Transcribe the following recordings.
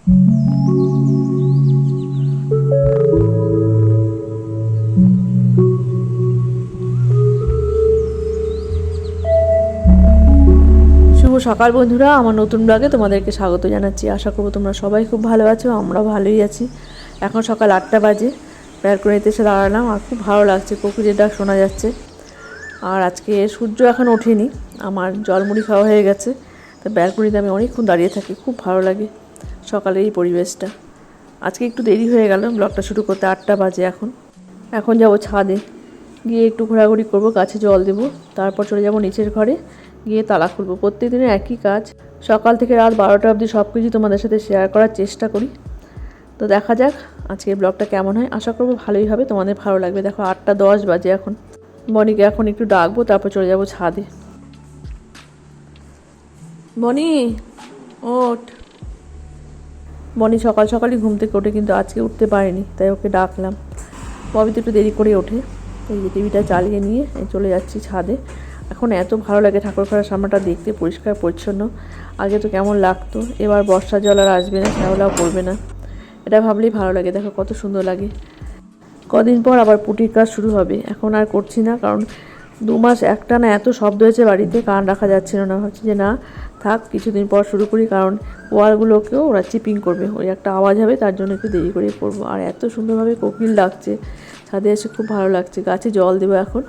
শুভ সকাল বন্ধুরা, আমার নতুন ব্লগে তোমাদেরকে স্বাগত জানাচ্ছি। আশা করব তোমরা সবাই খুব ভালো আছো, আমরাও ভালোই আছি। এখন সকাল 8টা বাজে, ব্যালকনিতে এসে দাঁড়ালাম আর খুব ভালো লাগছে, কোকিলের ডাক শোনা যাচ্ছে। আর আজকে সূর্য এখন ওঠেনি, আমার জলমুড়ি খাওয়া হয়ে গেছে, তো ব্যালকনিতে আমি অনেকক্ষণ দাঁড়িয়ে থাকি, খুব ভালো লাগে সকালের এই পরিবেশটা। আজকে একটু দেরি হয়ে গেল ব্লগটা শুরু করতে, 8টা বাজে। এখন যাব ছাদে, গিয়ে একটু ঘোরাঘুরি করব, গাছে জল দেবো, তারপর চলে যাব নিচের ঘরে, গিয়ে তালা খুলবো। প্রত্যেক দিনের একই কাজ, সকাল থেকে রাত 12টা অবধি সব কিছু তোমাদের সাথে শেয়ার করার চেষ্টা করি। তো দেখা যাক আজকের ব্লগটা কেমন হয়, আশা করবো ভালোই হবে, তোমাদের ভালো লাগবে। দেখো 8টা 10 বাজে এখন। বনিকে এখন একটু ডাকবো, তারপর চলে যাব ছাদে। বনি ওঠ। বনি সকাল সকালই ঘুম থেকে ওঠে, কিন্তু আজকে উঠতে পারেনি, তাই ওকে ডাকলাম। ববি তো একটু দেরি করে ওঠে। এই যে টিভিটা চালিয়ে নিয়ে চলে যাচ্ছি ছাদে। এখন এত ভালো লাগে ঠাকুরঘরের সামনেটা দেখতে, পরিষ্কার পরিচ্ছন্ন। আগে তো কেমন লাগতো, এবার বর্ষা জল আর আসবে না, শ্যাওলাও পড়বে না, এটা ভাবলেই ভালো লাগে। দেখো কত সুন্দর লাগে। কদিন পর আবার পুটির কাজ শুরু হবে, এখন আর করছি না, কারণ 2 মাস একটানা এত শব্দ হয়েছে বাড়িতে, কান রাখা যাচ্ছিল না। ভাবছি যে না থাক, কিছুদিন পর শুরু করি, কারণ ওয়ালগুলোকেও ওরা চিপিং করবে, ওই একটা আওয়াজ হবে, তার জন্য একটু দেরি করে করবো। আর এত সুন্দরভাবে কোকিল ডাকছে, ছাদে এসে খুব ভালো লাগছে। গাছে জল দেবো এখন।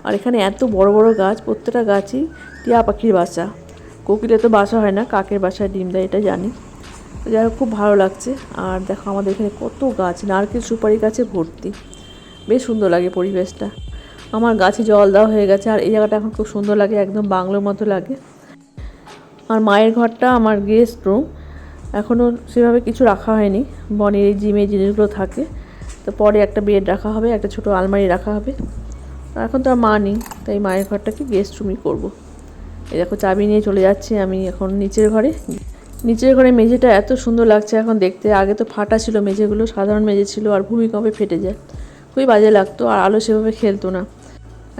আর এখানে এত বড় বড় গাছ, প্রত্যেকটা গাছই টিয়া পাখির বাসা। কোকিলের তো বাসা হয় না, কাকের বাসায় ডিম দেয়, এটা জানি। তো যাই হোক, খুব ভালো লাগছে। আর দেখো আমাদের এখানে কত গাছ, নারকেল সুপারি গাছে ভর্তি, বেশ সুন্দর লাগে পরিবেশটা। আমার গাছে জল দেওয়া হয়ে গেছে, আর এই জায়গাটা এখন খুব সুন্দর লাগে, একদম বাংলোর মতো লাগে। আর মায়ের ঘরটা আমার গেস্ট রুম, এখনও সেভাবে কিছু রাখা হয়নি। বনের এই জিমে জিনিসগুলো থাকে, তো পরে একটা বেড রাখা হবে, একটা ছোটো আলমারি রাখা হবে। এখন তো আর মা নেই, তাই মায়ের ঘরটাকে গেস্ট রুমই করবো। এই দেখো চাবি নিয়ে চলে যাচ্ছি আমি এখন নিচের ঘরে। নিচের ঘরে মেঝেটা এত সুন্দর লাগছে এখন দেখতে। আগে তো ফাটা ছিল মেঝেগুলো, সাধারণ মেঝে ছিল, আর ভূমিকম্পে ফেটে যায়, খুবই বাজে লাগতো, আর আলো সেভাবে খেলতো না।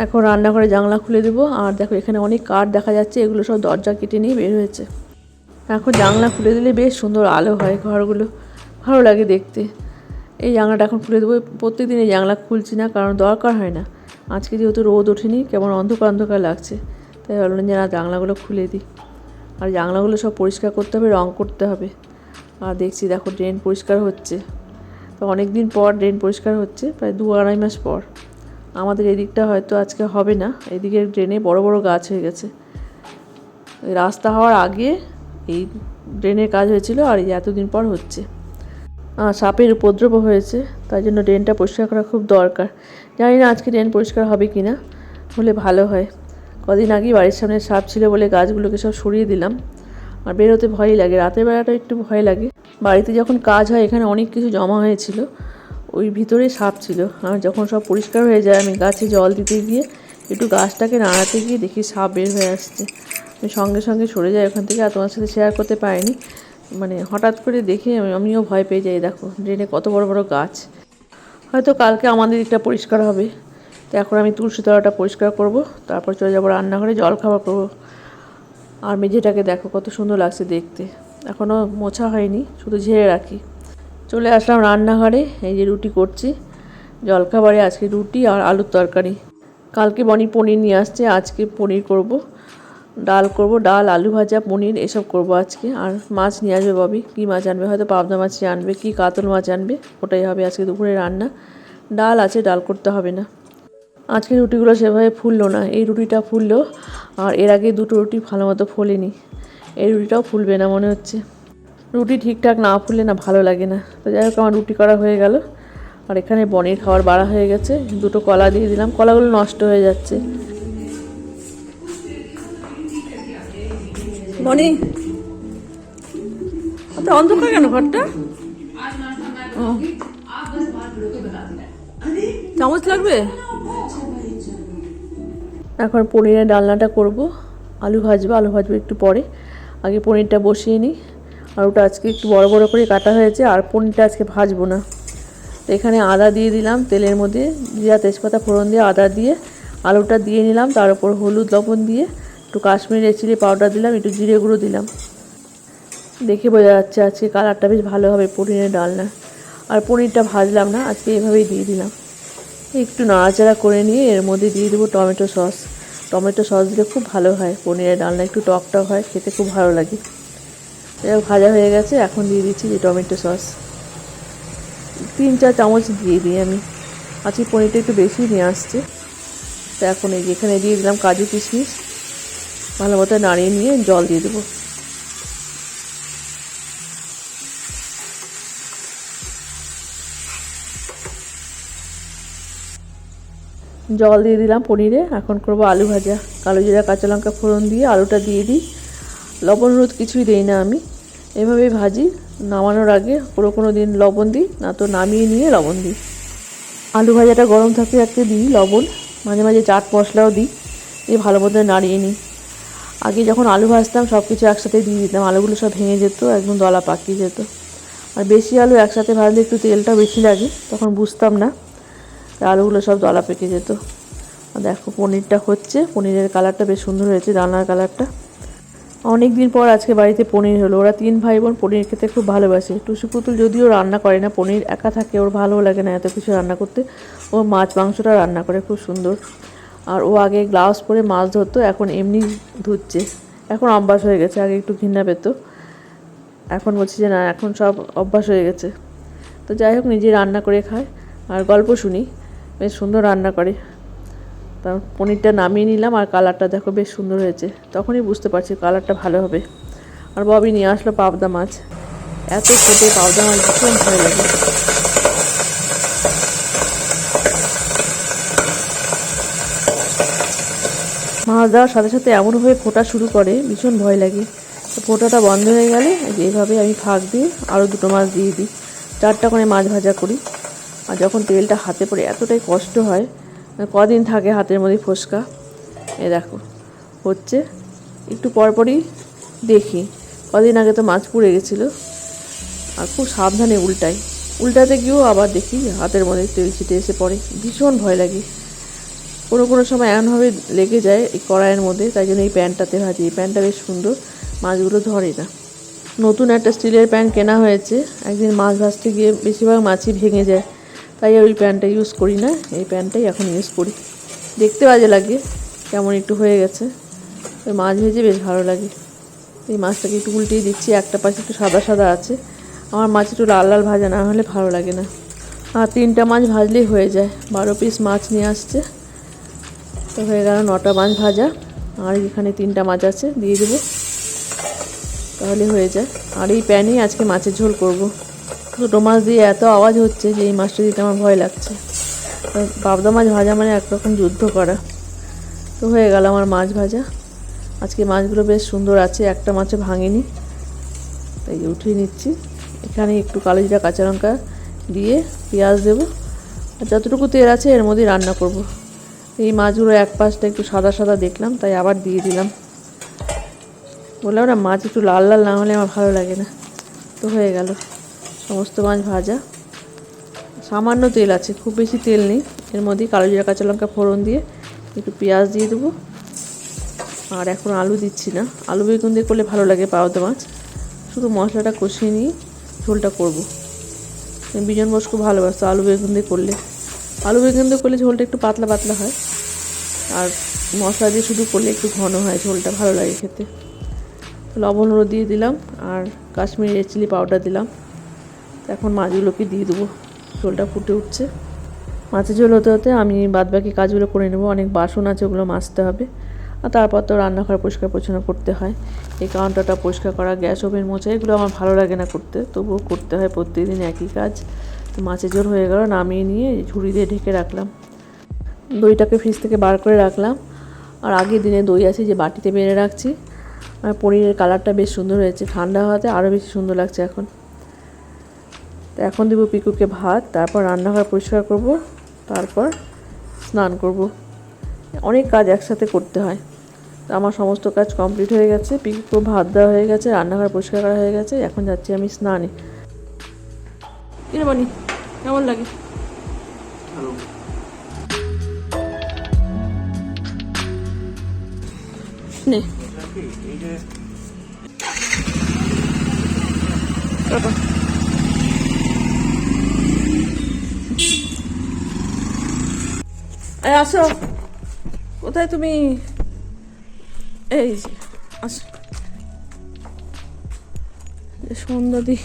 এখন রান্নাঘরে জানলা খুলে দেবো। আর দেখো এখানে অনেক কাঠ দেখা যাচ্ছে, এগুলো সব দরজা কেটে নিয়ে বের হয়েছে। এখন জানলা খুলে দিলে বেশ সুন্দর আলো হয়, ঘরগুলো ভালো লাগে দেখতে। এই জানলাটা এখন খুলে দেবো। প্রত্যেকদিন এই জানলা খুলছি না, কারণ দরকার হয় না। আজকে যেহেতু রোদ ওঠেনি, কেমন অন্ধকার অন্ধকার লাগছে, তাই ভাবলাম যে না, জানলাগুলো খুলে দিই। আর জানলাগুলো সব পরিষ্কার করতে হবে, রং করতে হবে। আর দেখছি দেখো ড্রেন পরিষ্কার হচ্ছে, তো অনেক দিন পর ড্রেন পরিষ্কার হচ্ছে, প্রায় 2-2.5 মাস পর। আমাদের এদিকটা হয়তো আজকে হবে না, এদিকে ড্রেনে বড় বড় গাছ হয়ে গেছে। রাস্তা হওয়ার আগে এই ড্রেনের কাজ হয়েছিল, আর এই এতদিন পর হচ্ছে। সাপের উপদ্রব হয়েছে, তাই জন্য ড্রেনটা পরিষ্কার করা খুব দরকার। জানি না আজকে ড্রেন পরিষ্কার হবে কি না, হলে ভালো হয়। কদিন আগেই বাড়ির সামনে সাপ ছিল বলে গাছগুলোকে সব সরিয়ে দিলাম। আর বেরোতে ভয়ই লাগে, রাতের বেলাটা একটু ভয় লাগে। বাড়িতে যখন কাজ হয় এখানে অনেক কিছু জমা হয়েছিল, ওই ভিতরে সাপ ছিল। আর যখন সব পরিষ্কার হয়ে যায়, আমি গাছে জল দিতে গিয়ে একটু গাছটাকে নাড়াতে গিয়ে দেখি সাপ বের হয়ে আসছে। আমি সঙ্গে সঙ্গে সরে যাই ওখান থেকে, আর তোমার সাথে শেয়ার করতে পারিনি। মানে হঠাৎ করে দেখে আমিও ভয় পেয়ে যাই। দেখো ড্রেনে কত বড় বড় গাছ। হয়তো কালকে আমাদের দিকটা পরিষ্কার হবে। তো এখন আমি তুলসী তলাটা পরিষ্কার করব, তারপর চলে যাবো রান্নাঘরে, জল খাবার করবো। আর মেঝেটাকে দেখো কত সুন্দর লাগছে দেখতে, এখনও মোছা হয়নি, শুধু ঝেড়ে রাখি। চলে আসলাম রান্নাঘরে, এই যে রুটি করছি জলখাবারে। আজকে রুটি আর আলুর তরকারি। কালকে বনি পনির নিয়ে আসছে, আজকে পনির করব। ডাল করব, ডাল আলু ভাজা পনির এসব করব আজকে। আর মাছ নিয়ে আসবে ববি, কী মাছ আনবে, হয়তো পাবদা মাছই আনবে, কি কাতল মাছ আনবে, ওটাই হবে আজকে দুপুরে রান্না। ডাল আছে, ডাল করতে হবে না। আজকে রুটিগুলো সেভাবে ফুললো না, এই রুটিটা ফুললো, আর এর আগে দুটো রুটি ভালো মতো ফোলেনি। এই রুটিটাও ফুলবে না মনে হচ্ছে। রুটি ঠিকঠাক না ফুললে না ভালো লাগে না। তো যাই হোক, আমার রুটি করা হয়ে গেল। আর এখানে বনির খাবার বাড়া হয়ে গেছে, দুটো কলা দিয়ে দিলাম, কলাগুলো নষ্ট হয়ে যাচ্ছে। বনি অন্ধকার কেন ঘরটা? চামচ লাগবে। এখন পনিরের ডালনাটা করব, আলু ভাজবো একটু পরে। আগে পনিরটা বসিয়ে নিই। আর ওটা আজকে একটু বড় বড় করে কাটা হয়েছে, আর পনিরটা আজকে ভাজবো না। তো এখানে আদা দিয়ে দিলাম তেলের মধ্যে, জিরা তেজপাতা ফোড়ন দিয়ে আদা দিয়ে আলুটা দিয়ে নিলাম, তার উপর হলুদ লবণ দিয়ে একটু কাশ্মীরি চিলি পাউডার দিলাম, একটু জিরে গুঁড়ো দিলাম, দেখে বোঝা যাচ্ছে আজকে কালারটা বেশ ভালো হবে পনিরের ডালনা। আর পনিরটা ভাজলাম না, আজকে এভাবেই দিয়ে দিলাম। একটু নাড়াচাড়া করে নিয়ে এর মধ্যে দিয়ে দেবো টমেটো সস। টমেটো সস দিলে খুব ভালো হয় পনিরের ডালনা, একটু টক টক হয়, খেতে খুব ভালো লাগে। ভাজা হয়ে গেছে, এখন দিয়ে দিচ্ছি যে টমেটো সস 3-4 চামচ দিয়ে দিই আমি। আজকে পনিরটা একটু বেশি নিয়ে আসছে। তো এখন এই যেখানে দিয়ে দিলাম কাজু কিশমিশ, ভালো মতো নাড়িয়ে নিয়ে জল দিয়ে দেবো। জল দিয়ে দিলাম পনিরে। এখন করব আলু ভাজা। কালো জিরা কাঁচা লঙ্কা ফোড়ন দিয়ে আলুটা দিয়ে দিই। লবণ হলুদ কিছুই দিই না আমি, এভাবেই ভাজি। নামানোর আগে কোনো দিন লবণ দিই, না তো নামিয়ে নিয়ে লবণ দিই। আলু ভাজাটা গরম থাকতে থাকতে দিই লবণ, মাঝে মাঝে চাট মশলাও দিই, দিয়ে ভালো মতো নাড়িয়ে নিই। আগে যখন আলু ভাজতাম সব কিছু একসাথে দিয়ে দিতাম, আলুগুলো সব ভেঙে যেত, একদম দলা পাকিয়ে যেত। আর বেশি আলু একসাথে ভাজলে একটু তেলটা বেশি লাগে, তখন বুঝতাম না, আলুগুলো সব দলা পেকে যেত। আর দেখো পনিরটা হচ্ছে, পনিরের কালারটা বেশ সুন্দর হয়েছে, ডালনার কালারটা। অনেক দিন পর আজকে বাড়িতে পনির হলো। ওরা 3 ভাই বোন পনির খেতে খুব ভালোবাসে। টুসু পুতুল যদিও রান্না করে না, পনির একা থাকে, ওর ভালো লাগে না এত কিছু রান্না করতে। ও মাছ মাংসটা রান্না করে খুব সুন্দর। আর ও আগে গ্লাভস পরে মাছ ধরতো, এখন এমনি ধুচ্ছে। এখন অভ্যাস হয়ে গেছে, আগে একটু ঘৃণা পেত, এখন বলছি যে না, এখন সব অভ্যাস হয়ে গেছে। তো যাই হোক, নিজে রান্না করে খায় আর গল্প শুনি, বেশ সুন্দর রান্না করে। তার পনিরটা নামিয়ে নিলাম, আর কালারটা দেখো বেশ সুন্দর হয়েছে, তখনই বুঝতে পারছি কালারটা ভালো হবে। আর ববি নিয়ে আসলো পাবদা মাছ। এত ছোটো পাবদা মাছ ভীষণ ভয় লাগে। মাছ দেওয়ার সাথে সাথে এমনভাবে ফোটা শুরু করে, ভীষণ ভয় লাগে। তো ফোটাটা বন্ধ হয়ে গেলে এইভাবে আমি ফাঁক দিয়ে আরও 2টো মাছ দিয়ে দিই। 4টা করে মাছ ভাজা করি। আর যখন তেলটা হাতে পড়ে এতটাই কষ্ট হয়, কদিন থাকে হাতের মধ্যে ফোসকা। এ দেখো হচ্ছে, একটু পরপরই দেখি। কদিন আগে তো মাছ পুড়ে গেছিলো, আর খুব সাবধানে উল্টাতে গিয়েও আবার দেখি হাতের মধ্যে তেল ছিটে এসে পড়ে, ভীষণ ভয় লাগে। কোনো সময় এমনভাবে লেগে যায় এই কড়াইয়ের মধ্যে, তাই জন্য এই প্যানটাতে ভাজি। এই প্যানটা বেশ সুন্দর, মাছগুলো ধরে না। নতুন একটা স্টিলের প্যান কেনা হয়েছে। একদিন মাছ ভাজতে গিয়ে বেশিরভাগ মাছই ভেঙে যায়, তাই আর ওই প্যানটা ইউজ করি না, এই প্যানটাই এখন ইউজ করি। দেখতে বাজে লাগে, কেমন একটু হয়ে গেছে। ওই মাছ ভেজে বেশ ভালো লাগে। এই মাছটাকে একটু উল্টিয়ে দিচ্ছি, একটা পাশে একটু সাদা সাদা আছে। আমার মাছ একটু লাল লাল ভাজা না হলে ভালো লাগে না। আর 3টা মাছ ভাজলেই হয়ে যায়। 12 পিস মাছ নিয়ে আসছে, তো হয়ে গেল 9টা মাছ ভাজা। আর এখানে 3টা মাছ আছে, দিয়ে দেবো, তাহলে হয়ে যায়। আর এই প্যানেই আজকে মাছের ঝোল করব। 2টো মাছ দিয়ে এত আওয়াজ হচ্ছে যে এই মাছটা দিতে আমার ভয় লাগছে। পাবদা মাছ ভাজা মানে একরকম যুদ্ধ করা। তো হয়ে গেল আমার মাছ ভাজা। আজকে মাছগুলো বেশ সুন্দর আছে, একটা মাছও ভাঙেনি, তাই উঠিয়ে নিচ্ছি। এখানে একটু কালো জিরা কাঁচা লঙ্কা দিয়ে পেঁয়াজ দেবো, আর যতটুকু তেল আছে এর মধ্যেই রান্না করব। এই মাছগুলো এক পাশটা একটু সাদা সাদা দেখলাম, তাই আবার দিয়ে দিলাম। বললাম না, মাছ একটু লাল লাল না হলে আমার ভালো লাগে না। তো হয়ে গেল সমস্ত মাছ ভাজা। সামান্য তেল আছে, খুব বেশি তেল নেই। এর মধ্যেই কালো জিরা কাঁচা লঙ্কা ফোড়ন দিয়ে একটু পেঁয়াজ দিয়ে দেবো। আর এখন আলু দিচ্ছি না, আলু বেগুন দিয়ে করলে ভালো লাগে পাবদা মাছ। শুধু মশলাটা কষিয়ে নিয়ে ঝোলটা করব। বিজন বস খুব ভালোবাসতো আলু বেগুন দিয়ে করলে। আলু বেগুন দিয়ে করলে ঝোলটা একটু পাতলা পাতলা হয়, আর মশলা দিয়ে শুধু করলে একটু ঘন হয়, ঝোলটা ভালো লাগে খেতে। লবণ হলুদ দিয়ে দিলাম, আর কাশ্মীরি রেড চিলি পাউডার দিলাম। এখন মাছগুলোকে দিয়ে দেবো। ঝোলটা ফুটে উঠছে। মাছের ঝোল হতে হতে আমি বাদবাকি কাজগুলো করে নেবো। অনেক বাসন আছে, ওগুলো মাজতে হবে। আর তারপর তো রান্নাঘর পরিষ্কার পরিচ্ছন্ন করতে হয়। এই কাউন্টারটা পরিষ্কার করা, গ্যাস ওভেন মোছা, এগুলো আমার ভালো লাগে না করতে, তবুও করতে হয়, প্রত্যেকদিন একই কাজ। তো মাছের ঝোল হয়ে গেল, নামিয়ে নিয়ে ঝুড়ি দিয়ে ঢেকে রাখলাম। দইটাকে ফ্রিজ থেকে বার করে রাখলাম। আর আগের দিনে দই আছে যে বাটিতে বেড়ে রাখছি। আর পনিরের কালারটা বেশ সুন্দর হয়েছে, ঠান্ডা হওয়াতে আরও বেশি সুন্দর লাগছে এখন। তো এখন দেবো পিকুকে ভাত, তারপর রান্নাঘর পরিষ্কার করব, তারপর স্নান করব। অনেক কাজ একসাথে করতে হয়। তো আমার সমস্ত কাজ কমপ্লিট হয়ে গেছে, পিকুকে ভাত দেওয়া হয়ে গেছে, রান্নাঘর পরিষ্কার করা হয়ে গেছে। এখন যাচ্ছি আমি স্নানে। কিরে বানি, কেমন লাগে? নে টাটা। এই আসো, কোথায় তুমি? এই যে আসো, সন্ধ্যা দি।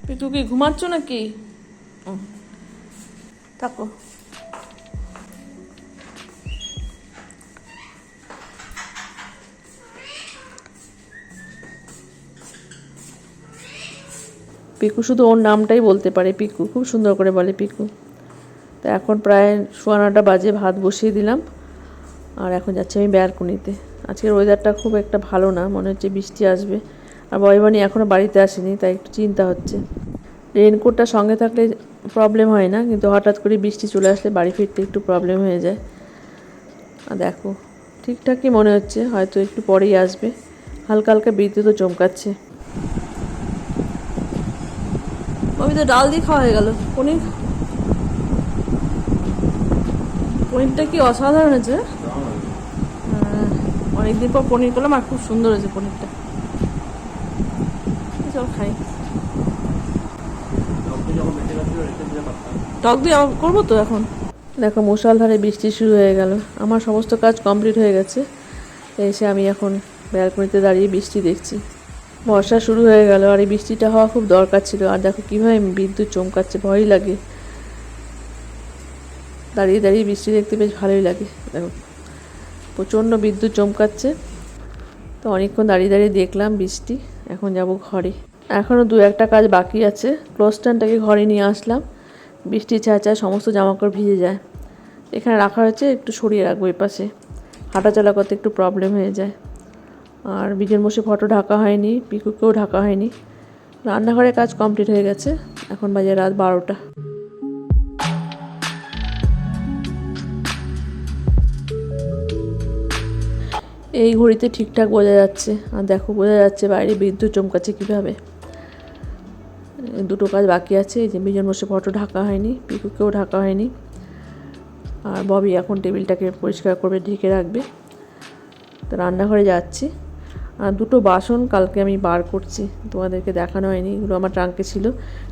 পিকু কি ঘুমাচ্ছ নাকি? থাকো। পিকু শুধু ওর নামটাই বলতে পারে, পিকু খুব সুন্দর করে বলে পিকু। তো এখন প্রায় 9:15 বাজে, ভাত বসিয়ে দিলাম আর এখন যাচ্ছি আমি ব্যালকনিতে। আজকের ওয়েদারটা খুব একটা ভালো না, মনে হচ্ছে বৃষ্টি আসবে। আর বয়বানি এখনও বাড়িতে আসেনি, তাই একটু চিন্তা হচ্ছে। রেইনকোটটা সঙ্গে থাকলে প্রবলেম হয় না, কিন্তু হঠাৎ করে বৃষ্টি চলে আসলে বাড়ি ফিরতে একটু প্রবলেম হয়ে যায়। আর দেখো ঠিকঠাকই মনে হচ্ছে, হয়তো একটু পরেই আসবে। হালকা হালকা বিদ্যুৎও চমকাচ্ছে। আমি তো ডাল দিয়ে খাওয়া হয়ে গেল। পনিরটা কি অসাধারণ হয়েছে। অনেকদিন পর পনির করলাম আর খুব সুন্দর হয়েছে পনিরটা। চল খাই। টক দিয়ে করবো তো এখন। দেখো মুষলধারে বৃষ্টি শুরু হয়ে গেল। আমার সমস্ত কাজ কমপ্লিট হয়ে গেছে, এসে আমি এখন ব্যালকনিতে দাঁড়িয়ে বৃষ্টি দেখছি। বর্ষা শুরু হয়ে গেল আর এই বৃষ্টিটা হওয়া খুব দরকার ছিল। আর দেখো কীভাবে বিদ্যুৎ চমকাচ্ছে, ভয়ই লাগে। দাঁড়িয়ে দাঁড়িয়ে বৃষ্টি দেখতে বেশ ভালোই লাগে। দেখো প্রচণ্ড বিদ্যুৎ চমকাচ্ছে। তো অনেকক্ষণ দাঁড়িয়ে দাঁড়িয়ে দেখলাম বৃষ্টি। এখন যাব ঘরে। এখনও 2-1টা কাজ বাকি আছে। ক্লোজ স্ট্যান্ডটাকে ঘরে নিয়ে আসলাম। বৃষ্টি ছাঁচায় সমস্ত জামাকাপড় ভিজে যায়। এখানে রাখা হয়েছে, একটু সরিয়ে রাখবো এই পাশে, হাঁটাচলা করতে একটু প্রবলেম হয়ে যায়। আর বিজন বসে ফটো ঢাকা হয়নি, পিকুকেও ঢাকা হয়নি। রান্নাঘরের কাজ কমপ্লিট হয়ে গেছে। এখন বাজে রাত 12টা। এই ঘড়িতে ঠিকঠাক বোঝা যাচ্ছে। আর দেখো বোঝা যাচ্ছে বাইরে বিদ্যুৎ চমকাচ্ছে কীভাবে। দুটো কাজ বাকি আছে। এই যে বিজন বসে ফটো ঢাকা হয়নি, পিকুকেও ঢাকা হয়নি। আর ববি এখন টেবিলটাকে পরিষ্কার করবে, ঢেকে রাখবে। তো রান্নাঘরে যাচ্ছি। আর দুটো বাসন কালকে আমি বার করছি, তোমাদেরকে দেখানো হয়নি। এগুলো আমার ট্রাঙ্কে ছিল,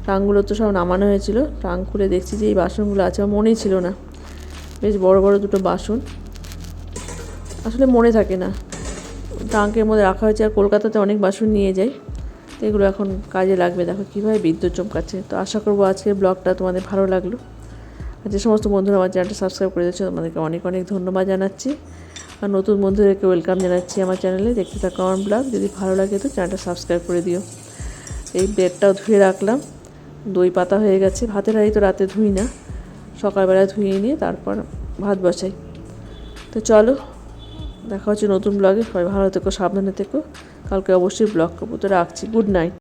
ট্রাঙ্কগুলো তো সব নামানো হয়েছিল। ট্রাঙ্ক খুলে দেখছি যে এই বাসনগুলো আছে, আমার মনেই ছিল না। বেশ বড় বড় দুটো বাসন, আসলে মনে থাকে না। ট্রাঙ্কের মধ্যে রাখা হয়েছে। আর কলকাতাতে অনেক বাসন নিয়ে যাই, তো এগুলো এখন কাজে লাগবে। দেখো কীভাবে বিদ্যুৎ চমকাচ্ছে। তো আশা করবো আজকের ব্লগটা তোমাদের ভালো লাগলো। আর যে সমস্ত বন্ধুরা আমার চ্যানেলটা সাবস্ক্রাইব করে দিয়েছে তোমাদেরকে অনেক অনেক ধন্যবাদ জানাচ্ছি। আর নতুন বন্ধুদেরকে ওয়েলকাম জানাচ্ছি আমার চ্যানেলে। দেখতে থাকো আমার ব্লগ। যদি ভালো লাগে তো চ্যানেলটা সাবস্ক্রাইব করে দিও। এই ব্রেডটাও ধুয়ে রাখলাম, দই পাতা হয়ে গেছে। ভাতের হাঁড়ি তো রাতে ধুই না, সকালবেলা ধুয়ে নিয়ে তারপর ভাত বসাই। তো চলো, দেখা হচ্ছে নতুন ব্লগে। সবাই ভালো থেকো, সাবধানে থেকো। কালকে অবশ্যই ব্লগ করবো। তো রাখছি, গুড নাইট।